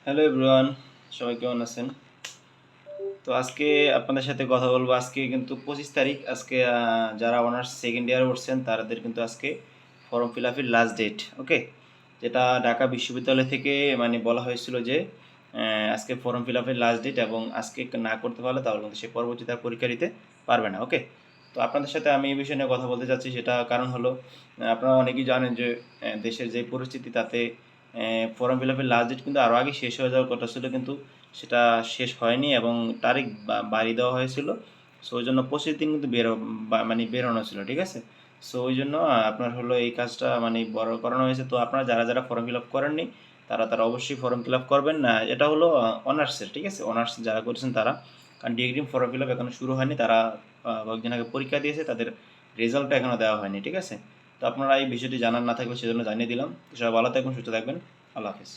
Hello everyone, সবাই কেমন আছেন? তো আজকে আপনাদের সাথে কথা বলবো। আজকে কিন্তু 25 তারিখ। আজকে যারা অনার্স সেকেন্ড ইয়ার উঠছেন তাদের কিন্তু আজকে ফর্ম ফিল আপের লাস্ট ডেট। ওকে, যেটা ঢাকা বিশ্ববিদ্যালয় থেকে মানে বলা হয়েছিল যে আজকে ফর্ম ফিল আপের লাস্ট ডেট, এবং আজকে না করতে পারলে তাহলে কিন্তু সে পরবর্তীতে আর পরীক্ষা দিতে পারবে না। ওকে, তো আপনাদের সাথে আমি এই বিষয় নিয়ে কথা বলতে চাচ্ছি। সেটা কারণ হলো আপনারা অনেকেই জানেন যে দেশের যে পরিস্থিতি, তাতে ফর্ম ফিল আপের লাস্ট ডেট কিন্তু আরও আগে শেষ হয়ে যাওয়ার কথা ছিল, কিন্তু সেটা শেষ হয়নি এবং তারিখ বাড়িয়ে দেওয়া হয়েছিল। সো ওই জন্য 25 দিন কিন্তু মানে বেরোনো ছিল, ঠিক আছে। সো ওই জন্য আপনার হলো এই কাজটা মানে বড় করানো হয়েছে। তো আপনারা যারা যারা ফর্ম ফিল আপ করেননি তারা তারা অবশ্যই ফর্ম ফিল আপ করবেন। না, এটা হলো অনার্সের, ঠিক আছে। অনার্স যারা করেছেন তারা, কারণ ডিগ্রি ফর্ম ফিল আপ এখনো শুরু হয়নি। তারা কয়েকদিন আগে পরীক্ষা দিয়েছে, তাদের রেজাল্টটা এখনও দেওয়া হয়নি, ঠিক আছে। তো আপনারা এই বিষয়টি জানার না থাকলে সেজন্য জানিয়ে দিলাম। সবাই ভালো থাকবেন, সুস্থ থাকবেন। আল্লাহ হাফিজ।